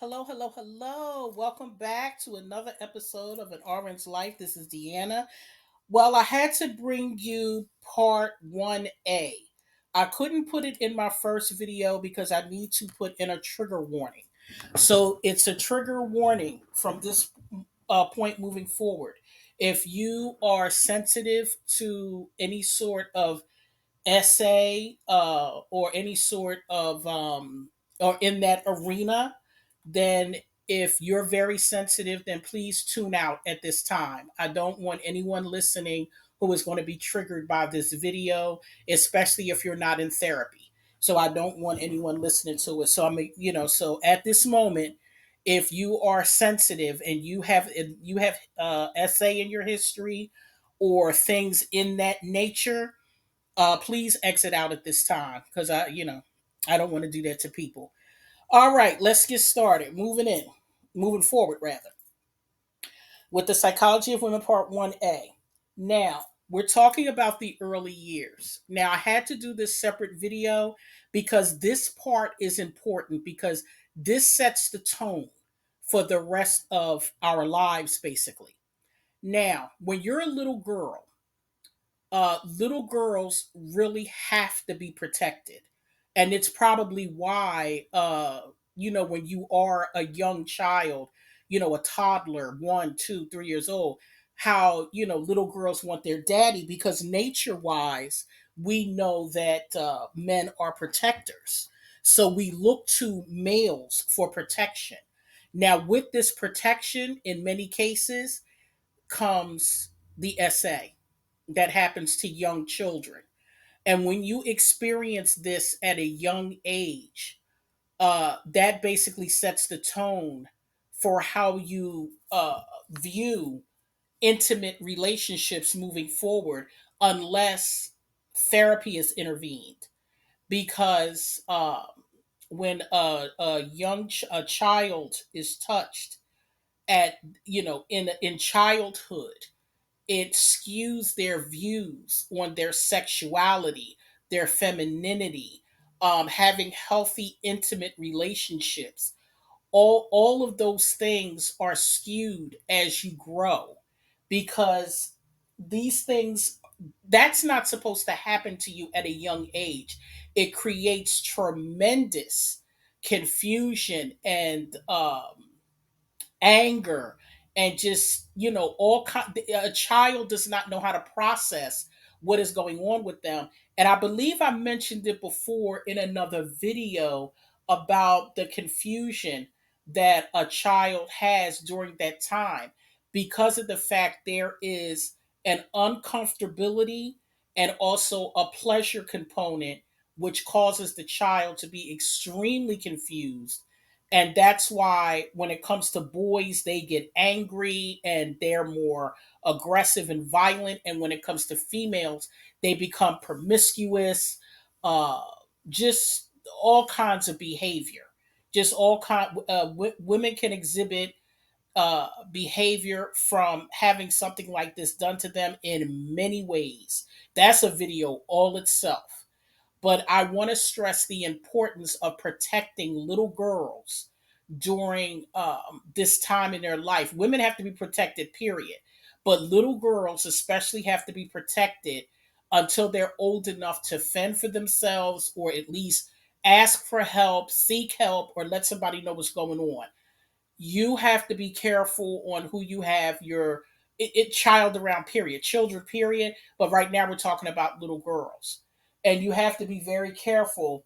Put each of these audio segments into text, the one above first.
Hello, hello, hello. Welcome back to another episode of An Orange Life. This is Deanna. Well, I had to bring you part 1A. I couldn't put it in my first video because I need to put in a trigger warning. So it's a trigger warning from this point moving forward. If you are sensitive to any sort of essay or any sort of or in that arena, then if you're very sensitive, then please tune out at this time. I don't want anyone listening who is going to be triggered by this video, especially if you're not in therapy. So I don't want anyone listening to it. So so at this moment, if you are sensitive and you have essay in your history or things in that nature, please exit out at this time because I don't want to do that to people. All right, let's get started. Moving forward rather, with the Psychology of Women Part 1A. Now, we're talking about the early years. Now, I had to do this separate video because this part is important because this sets the tone for the rest of our lives, basically. Now, when you're a little girls really have to be protected. And it's probably why, when you are a young child, a toddler, 1, 2, 3 years old, how, little girls want their daddy because nature wise, we know that men are protectors. So we look to males for protection. Now, with this protection, in many cases, comes the SA that happens to young children. And when you experience this at a young age, that basically sets the tone for how you view intimate relationships moving forward, unless therapy is intervened. Because when a child is touched at in childhood, it skews their views on their sexuality, their femininity, having healthy, intimate relationships. All of those things are skewed as you grow because these things that's not supposed to happen to you at a young age. It creates tremendous confusion and anger and just a child does not know how to process what is going on with them. And I believe I mentioned it before in another video about the confusion that a child has during that time because of the fact there is an uncomfortability and also a pleasure component, which causes the child to be extremely confused. And that's why when it comes to boys, they get angry and they're more aggressive and violent. And when it comes to females, they become promiscuous, uh, just all kinds of behavior. Just all kind. Women can exhibit behavior from having something like this done to them in many ways. That's a video all itself. But I want to stress the importance of protecting little girls during this time in their life. Women have to be protected, period. But little girls, especially, have to be protected until they're old enough to fend for themselves or at least ask for help, seek help, or let somebody know what's going on. You have to be careful on who you have child around, period, children, period. But right now we're talking about little girls, and you have to be very careful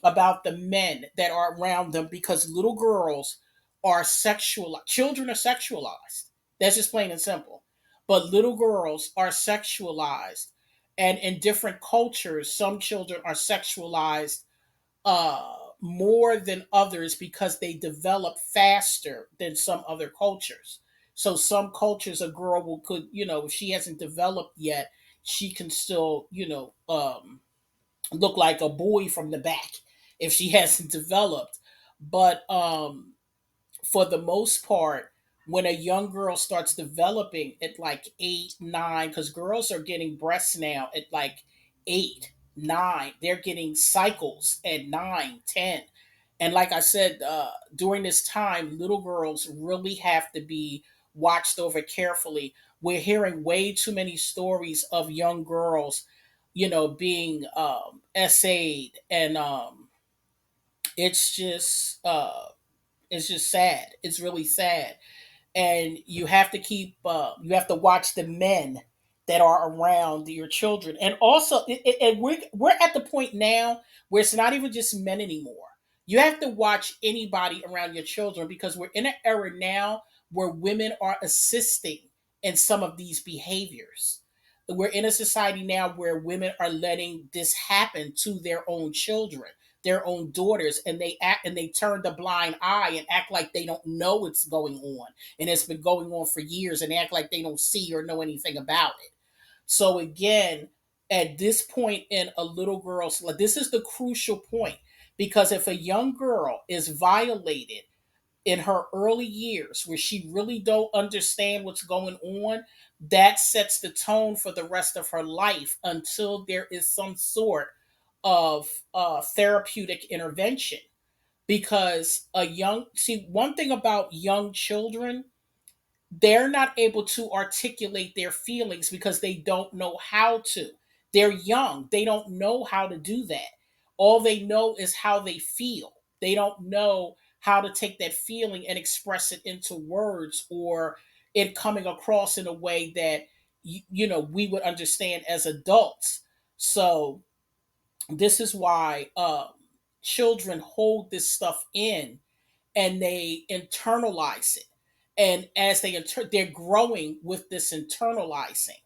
about the men that are around them because little girls are sexual, children are sexualized. That's just plain and simple. But little girls are sexualized, and in different cultures some children are sexualized more than others because they develop faster than some other cultures. So some cultures, a girl could, if she hasn't developed yet, she can still, look like a boy from the back if she hasn't developed. But for the most part, when a young girl starts developing at like 8, 9, because girls are getting breasts now at like 8, 9, they're getting cycles at 9, 10. And like I said, during this time, little girls really have to be watched over carefully. We're hearing way too many stories of young girls, being essayed, and it's just it's just sad. It's really sad, and you have to watch the men that are around your children. And also and we're at the point now where it's not even just men anymore. You have to watch anybody around your children, because we're in an era now where women are assisting in some of these behaviors. We're in a society now where women are letting this happen to their own children, their own daughters, and they turn the blind eye and act like they don't know what's going on, and it's been going on for years, and act like they don't see or know anything about it. So again, at this point in a little girl's life, this is the crucial point, because if a young girl is violated in her early years where she really don't understand what's going on, that sets the tone for the rest of her life until there is some sort of therapeutic intervention. Because one thing about young children, they're not able to articulate their feelings because they don't know how to. They're young, they don't know how to do that. All they know is how they feel. They don't know how to take that feeling and express it into words, or it coming across in a way that we would understand as adults. So this is why children hold this stuff in, and they internalize it. And as they're growing with this internalizing,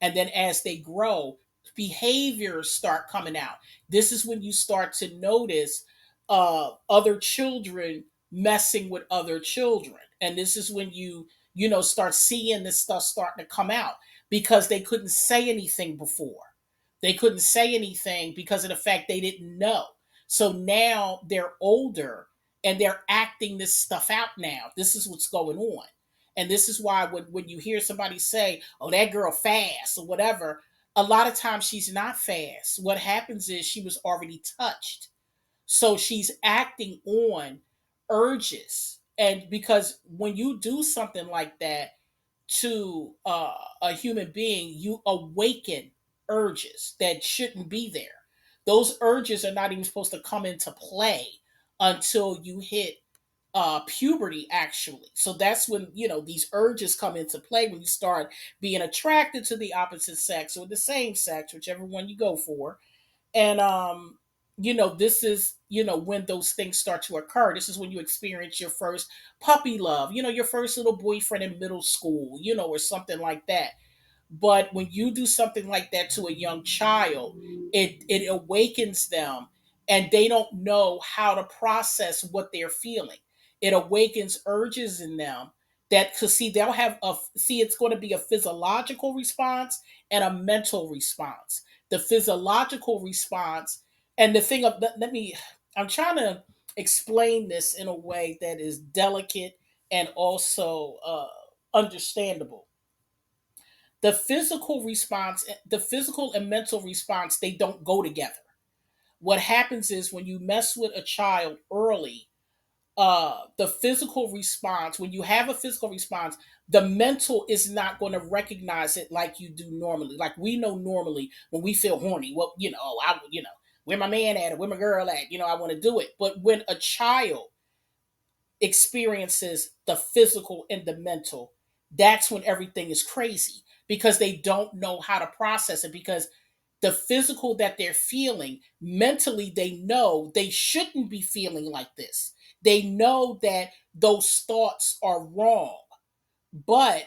and then as they grow, behaviors start coming out. This is when you start to notice other children messing with other children, and this is when you start seeing this stuff starting to come out, because they couldn't say anything before. They couldn't say anything because of the fact they didn't know. So now they're older and they're acting this stuff out now. This is what's going on. And this is why when you hear somebody say, oh, that girl fast or whatever, a lot of times she's not fast. What happens is she was already touched. So she's acting on urges. And because when you do something like that to a human being, you awaken urges that shouldn't be there. Those urges are not even supposed to come into play until you hit puberty, actually. So that's when these urges come into play, when you start being attracted to the opposite sex or the same sex, whichever one you go for. And this is when those things start to occur. This is when you experience your first puppy love, your first little boyfriend in middle school, or something like that. But when you do something like that to a young child, it awakens them, and they don't know how to process what they're feeling. It awakens urges in them that, because see, it's going to be a physiological response and a mental response. The physiological response, and the thing of I'm trying to explain this in a way that is delicate and also understandable. The physical and mental response, they don't go together. What happens is when you mess with a child early, the physical response, when you have a physical response, the mental is not going to recognize it like you do normally. Like we know normally when we feel horny, well, where my man at or where my girl at, I want to do it. But when a child experiences the physical and the mental, that's when everything is crazy, because they don't know how to process it. Because the physical that they're feeling, mentally, they know they shouldn't be feeling like this. They know that those thoughts are wrong, but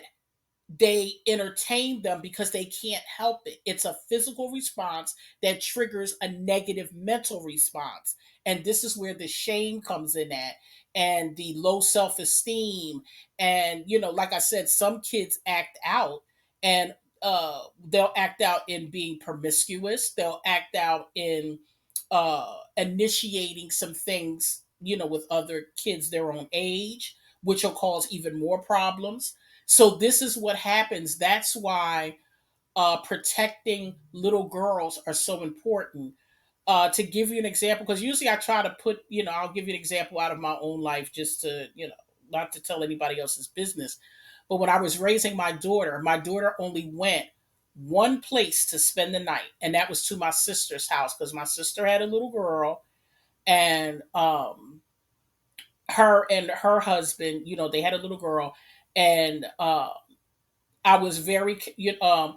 they entertain them because they can't help it. It's a physical response that triggers a negative mental response. And this is where the shame comes in at, and the low self-esteem. And, like I said, some kids act out, and they'll act out in being promiscuous. They'll act out in initiating some things, with other kids their own age, which will cause even more problems. So this is what happens. That's why protecting little girls are so important. To give you an example, because usually I try to put, I'll give you an example out of my own life just to, not to tell anybody else's business. But when I was raising my daughter only went one place to spend the night, and that was to my sister's house because my sister had a little girl, and her and her husband, they had a little girl, and I was very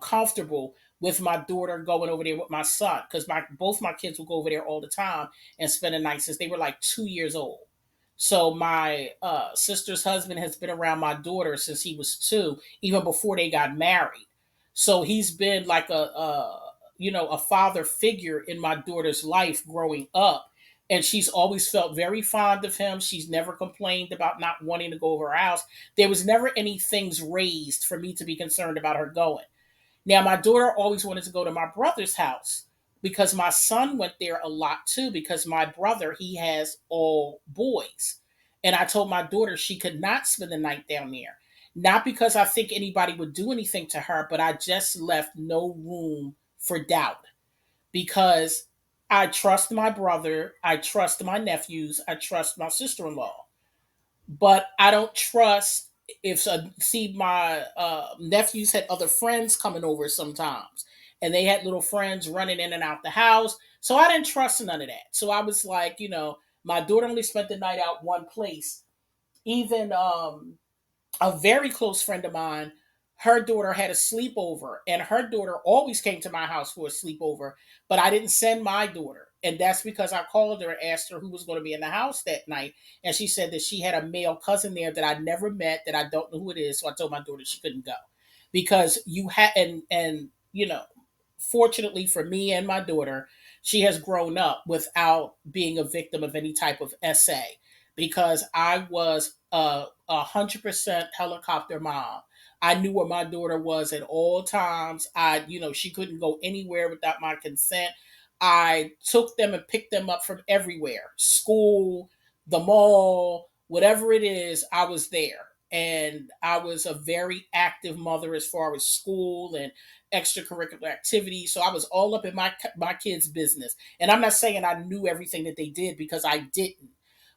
comfortable with my daughter going over there with my son because my both my kids would go over there all the time and spend the night since they were like 2 years old. So my sister's husband has been around my daughter since he was two, even before they got married. So he's been like a father figure in my daughter's life growing up, and she's always felt very fond of him. She's never complained about not wanting to go over our house. There was never any things raised for me to be concerned about her going. Now, my daughter always wanted to go to my brother's house because my son went there a lot too. Because my brother, he has all boys. And I told my daughter she could not spend the night down there. Not because I think anybody would do anything to her, but I just left no room for doubt because I trust my brother, I trust my nephews, I trust my sister in law, but I don't trust if see my nephews had other friends coming over sometimes, and they had little friends running in and out the house, so I didn't trust none of that. So I was like, my daughter only spent the night out one place. Even a very close friend of mine, her daughter had a sleepover, and her daughter always came to my house for a sleepover, but I didn't send my daughter. And that's because I called her and asked her who was going to be in the house that night. And she said that she had a male cousin there that I never met, that I don't know who it is. So I told my daughter she couldn't go because you had, and, fortunately for me and my daughter, she has grown up without being a victim of any type of SA because I was 100% helicopter mom. I knew where my daughter was at all times. She couldn't go anywhere without my consent. I took them and picked them up from everywhere, school, the mall, whatever it is, I was there. And I was a very active mother as far as school and extracurricular activities. So I was all up in my kids' business. And I'm not saying I knew everything that they did because I didn't,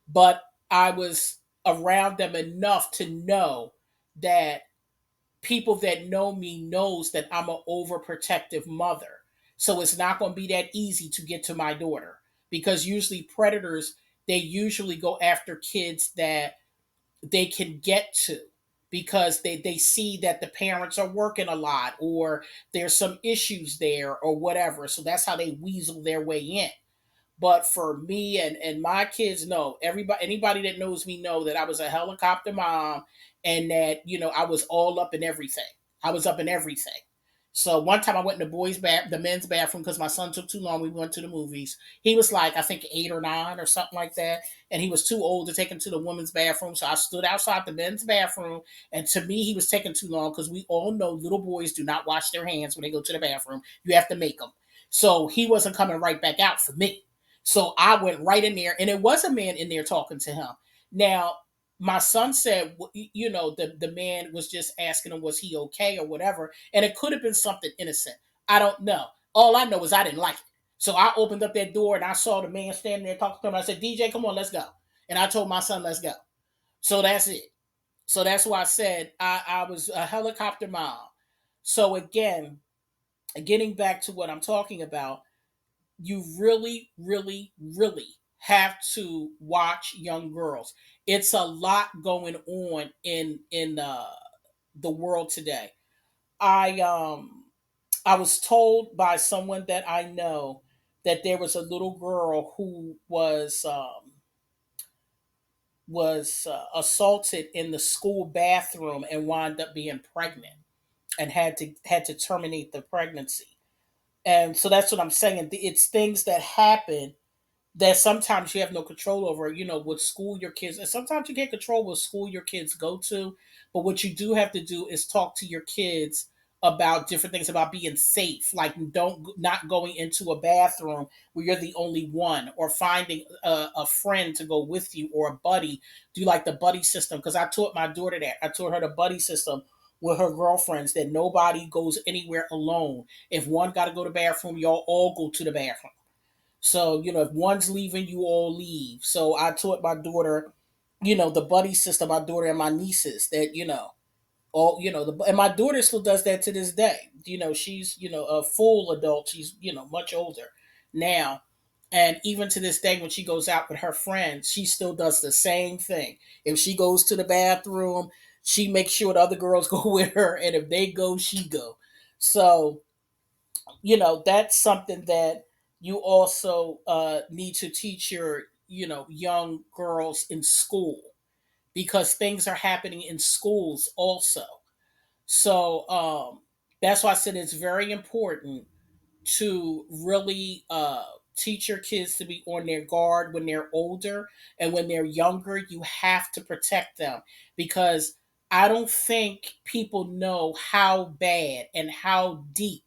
but I was around them enough to know that people that know me knows that I'm an overprotective mother. So it's not going to be that easy to get to my daughter because usually predators, they usually go after kids that they can get to because they see that the parents are working a lot or there's some issues there or whatever. So that's how they weasel their way in. But for me and my kids, know everybody, anybody that knows me know that I was a helicopter mom and that I was all up in everything. I was up in everything. So one time I went in the men's bathroom because my son took too long. We went to the movies. He was like I think 8 or 9 or something like that, and he was too old to take him to the women's bathroom. So I stood outside the men's bathroom, and to me he was taking too long because we all know little boys do not wash their hands when they go to the bathroom. You have to make them. So he wasn't coming right back out for me. So I went right in there, and it was a man in there talking to him. Now, my son said, the man was just asking him, was he okay or whatever. And it could have been something innocent. I don't know. All I know is I didn't like it. So I opened up that door and I saw the man standing there talking to him. I said, DJ, come on, let's go. And I told my son, let's go. So that's it. So that's why I said I was a helicopter mom. So again, getting back to what I'm talking about, you really, really, really have to watch young girls. It's a lot going on in the world today. I I was told by someone that I know that there was a little girl who was assaulted in the school bathroom and wound up being pregnant and had to terminate the pregnancy. And so that's what I'm saying. It's things that happen that sometimes you have no control over, what school your kids, and sometimes you can't control what school your kids go to. But what you do have to do is talk to your kids about different things about being safe, like don't not going into a bathroom where you're the only one, or finding a friend to go with you or a buddy. Do you like the buddy system? Because I taught my daughter that. I taught her the buddy system with her girlfriends, that nobody goes anywhere alone. If one got to go to the bathroom, y'all all go to the bathroom. So, if one's leaving, you all leave. So I taught my daughter, the buddy system, my daughter and my nieces, that, all, and my daughter still does that to this day. She's, a full adult. She's, much older now. And even to this day, when she goes out with her friends, she still does the same thing. If she goes to the bathroom, she makes sure the other girls go with her. And if they go, she go. So, that's something that you also need to teach your, young girls in school, because things are happening in schools also. So that's why I said it's very important to really teach your kids to be on their guard when they're older, and when they're younger, you have to protect them, because I don't think people know how bad and how deep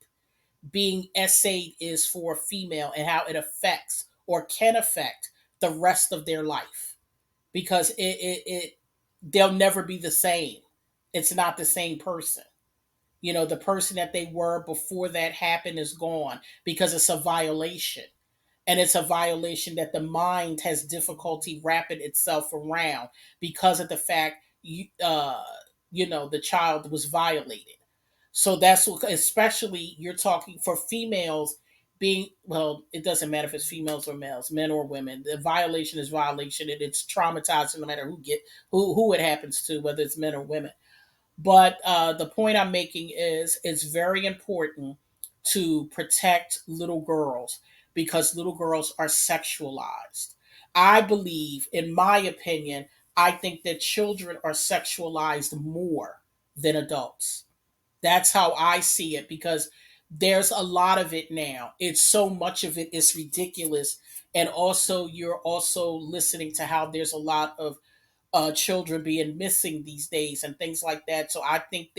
being essayed is for a female, and how it affects or can affect the rest of their life, because it they'll never be the same. It's not the same person. The person that they were before that happened is gone, because it's a violation. And it's a violation that the mind has difficulty wrapping itself around, because of the fact the child was violated. So that's especially, you're talking for females, being, well, it doesn't matter if it's females or males, men or women. The violation is violation, and it's traumatizing no matter who it happens to, whether it's men or women. But the point I'm making is it's very important to protect little girls, because little girls are sexualized. I believe, in my opinion, I think that children are sexualized more than adults. That's how I see it, because there's a lot of it now. It's so much of it is ridiculous. And also, you're also listening to how there's a lot of children being missing these days and things like that. So I think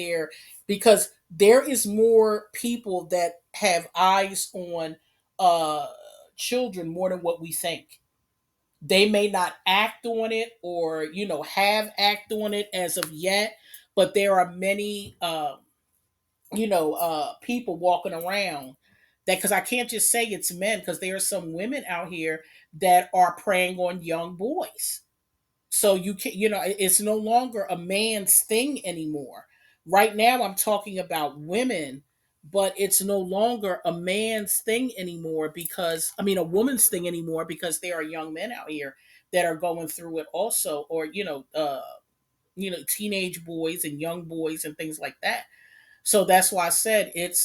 because there is more people that have eyes on uh, children more than what we think. They may not act on it, or have act on it as of yet, but there are many people walking around that, because I can't just say it's men, because there are some women out here that are preying on young boys. So you can, it's no longer a man's thing anymore. Right now, I'm talking about women, but it's no longer a man's thing anymore, because, I mean, a woman's thing anymore, because there are young men out here that are going through it also, or, teenage boys and young boys and things like that. So that's why I said it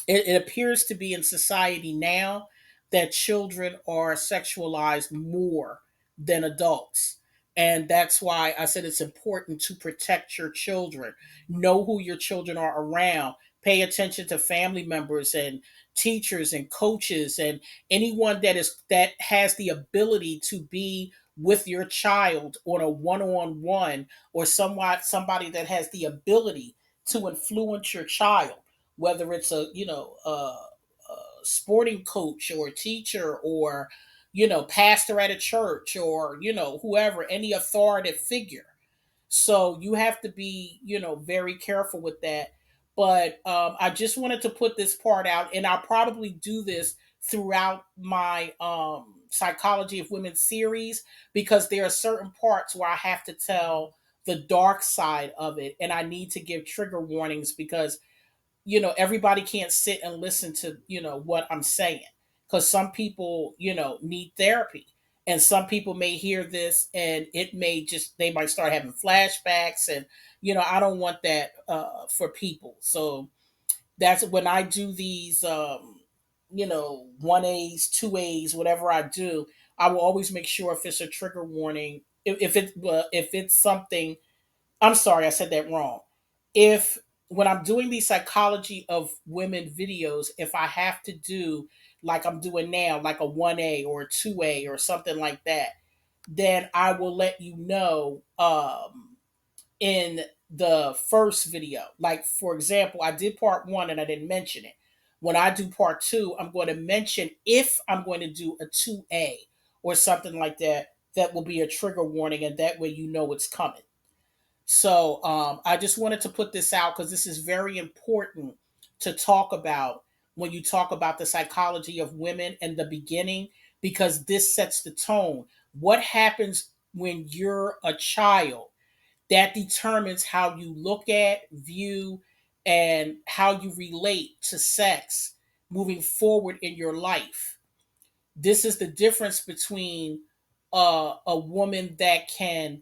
appears to be in society now that children are sexualized more than adults. And that's why I said it's important to protect your children. Know who your children are around. Pay attention to family members and teachers and coaches, and anyone that has the ability to be with your child on a one-on-one, or somebody that has the ability to influence your child, whether it's a sporting coach or a teacher, or pastor at a church, or whoever, any authoritative figure. So you have to be very careful with that. But I just wanted to put this part out, and I'll probably do this throughout my psychology of women series, because there are certain parts where I have to tell the dark side of it, and I need to give trigger warnings, because everybody can't sit and listen to what I'm saying, because some people need therapy, and some people may hear this, and they might start having flashbacks, and I don't want that for people. So that's when I do these 1A's, 2A's, whatever I do, I will always make sure, if it's a trigger warning, if it's something, I'm sorry, I said that wrong. If When I'm doing the psychology of women videos, if I have to do like I'm doing now, like a 1A or a 2A or something like that, then I will let you know in the first video. Like, for example, I did part one and I didn't mention it. When I do part two, I'm going to mention if I'm going to do a 2A or something like that, that will be a trigger warning, and that way it's coming. So I just wanted to put this out, because this is very important to talk about, when you talk about the psychology of women and the beginning, because this sets the tone. What happens when you're a child? That determines how you look at, view, and how you relate to sex moving forward in your life. This is the difference between a woman that can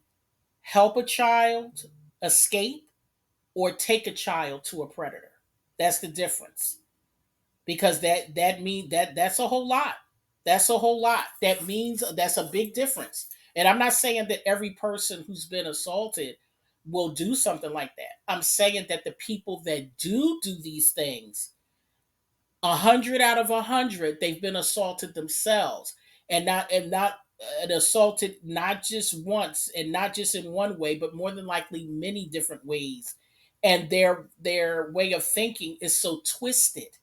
help a child escape or take a child to a predator. That's the difference, because that mean that's a whole lot. That's a whole lot. That means that's a big difference. And I'm not saying that every person who's been assaulted will do something like that. I'm saying that the people that do these things, 100 out of 100, they've been assaulted themselves, and not and assaulted not just once and not just in one way, but more than likely many different ways. And their way of thinking is so twisted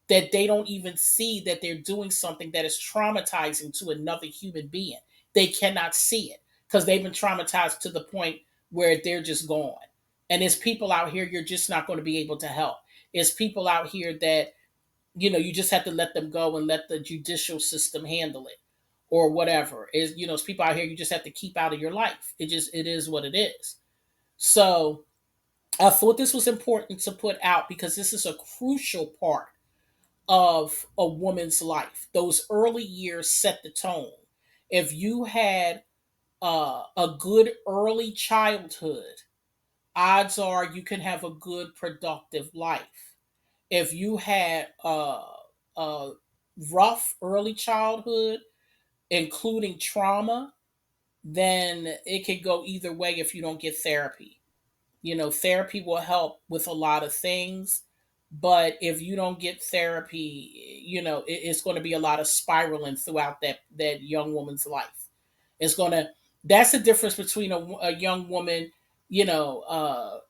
that they don't even see that they're doing something that is traumatizing to another human being. They cannot see it because they've been traumatized to the point where they're just gone. And there's people out here you're just not going to be able to help. There's people out here that, you just have to let them go and let the judicial system handle it or whatever. It's people out here you just have to keep out of your life. It is what it is. So I thought this was important to put out because this is a crucial part of a woman's life. Those early years set the tone. If you had a good early childhood, odds are you can have a good productive life. If you had a rough early childhood, including trauma, then it could go either way if you don't get therapy. Therapy will help with a lot of things, but if you don't get therapy, it's going to be a lot of spiraling throughout that young woman's life. It's going to That's the difference between a young woman, you know,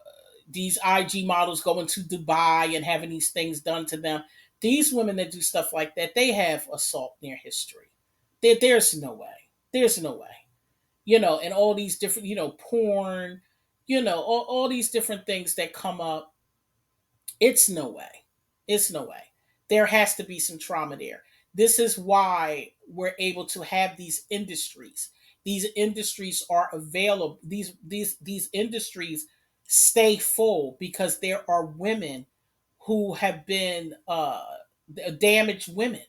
these IG models going to Dubai and having these things done to them. These women that do stuff like that, they have assault in their history. There's no way. There's no way. And all these different, porn, all these different things that come up. It's no way. It's no way. There has to be some trauma there. This is why we're able to have these industries. These industries are available. These industries stay full because there are women who have been damaged women,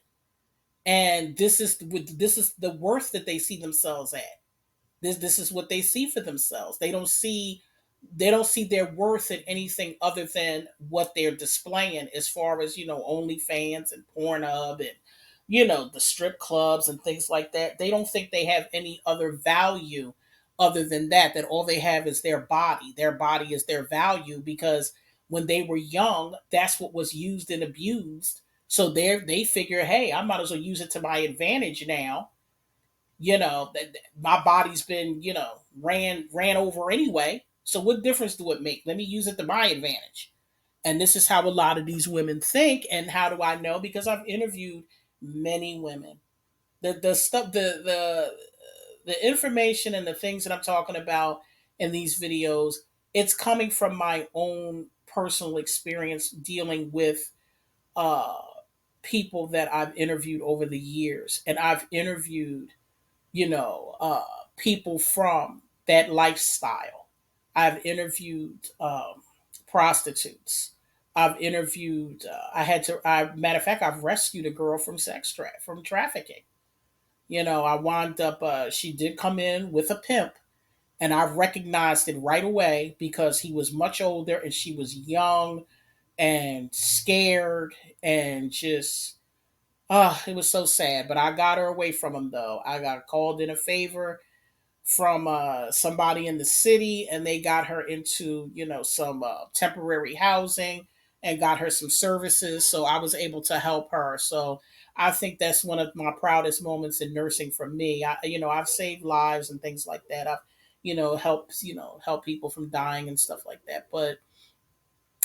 and this is the worth that they see themselves at. This is what they see for themselves. They don't see their worth in anything other than what they're displaying, as far as OnlyFans and Pornhub and the strip clubs and things like that. They don't think they have any other value other than that all they have is their body. Their body is their value because when they were young, that's what was used and abused. So they figure, hey, I might as well use it to my advantage now. My body's been ran over anyway, so what difference do it make? Let me use it to my advantage. And this is how a lot of these women think. And how do I know? Because I've interviewed many women. The stuff, the information and the things that I'm talking about in these videos, it's coming from my own personal experience dealing with uh people that I've interviewed over the years. And I've interviewed people from that lifestyle. I've interviewed prostitutes. I've interviewed. I had to. Matter of fact, I've rescued a girl from from trafficking. I wound up. She did come in with a pimp, and I recognized it right away because he was much older and she was young and scared and just it was so sad. But I got her away from him though. I got called in a favor from somebody in the city, and they got her into some temporary housing and got her some services. So I was able to help her. So I think that's one of my proudest moments in nursing for me. I've saved lives and things like that. I've helped help people from dying and stuff like that. But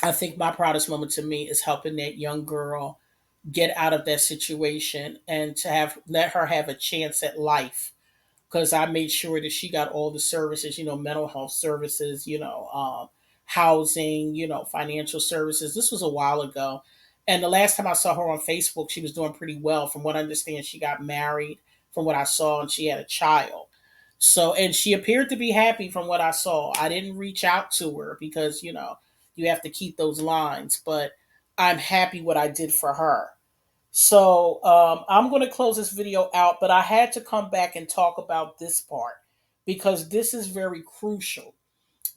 I think my proudest moment to me is helping that young girl get out of that situation and to have let her have a chance at life, because I made sure that she got all the services, mental health services, housing, financial services. This was a while ago. And the last time I saw her on Facebook, she was doing pretty well. From what I understand, she got married, from what I saw, and she had a child. So, and she appeared to be happy from what I saw. I didn't reach out to her because, you have to keep those lines, but I'm happy what I did for her. So, I'm going to close this video out, but I had to come back and talk about this part because this is very crucial.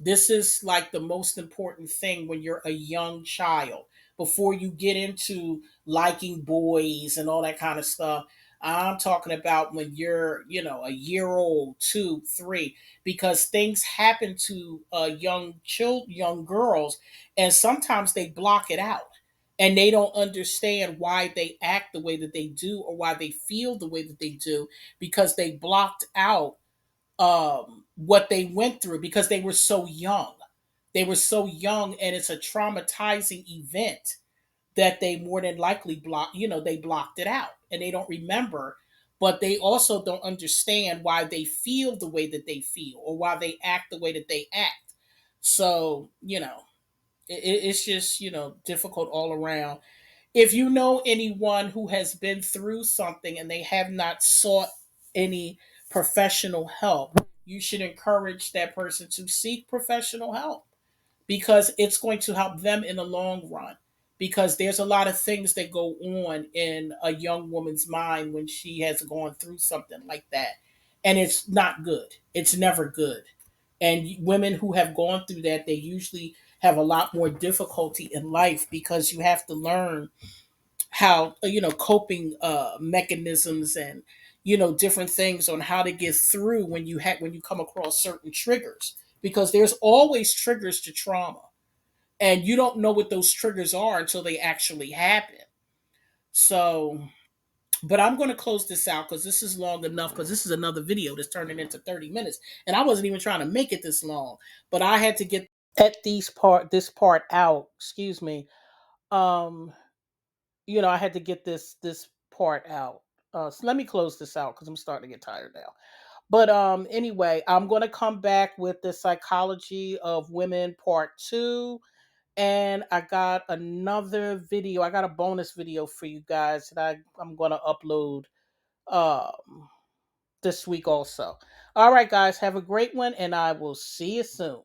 This is like the most important thing when you're a young child before you get into liking boys and all that kind of stuff. I'm talking about when you're, a year old, two, three, because things happen to young girls, and sometimes they block it out, and they don't understand why they act the way that they do or why they feel the way that they do because they blocked out what they went through because they were so young. They were so young, and it's a traumatizing event that they more than likely they blocked it out and they don't remember, but they also don't understand why they feel the way that they feel or why they act the way that they act. So, it's just, difficult all around. If you know anyone who has been through something and they have not sought any professional help, you should encourage that person to seek professional help because it's going to help them in the long run. Because there's a lot of things that go on in a young woman's mind when she has gone through something like that. And it's not good. It's never good. And women who have gone through that, they usually have a lot more difficulty in life because you have to learn how coping mechanisms and different things on how to get through when you come across certain triggers because there's always triggers to trauma and you don't know what those triggers are until they actually happen. So, but I'm going to close this out because this is long enough because this is another video that's turning into 30 minutes and I wasn't even trying to make it this long, but I had to get at these part this part out, excuse me. um I had to get this part out. So let me close this out because I'm starting to get tired now. But anyway, I'm gonna come back with the psychology of women part two, and I got another video. I got a bonus video for you guys that I'm gonna upload um this week also. All right, guys, have a great one, and I will see you soon.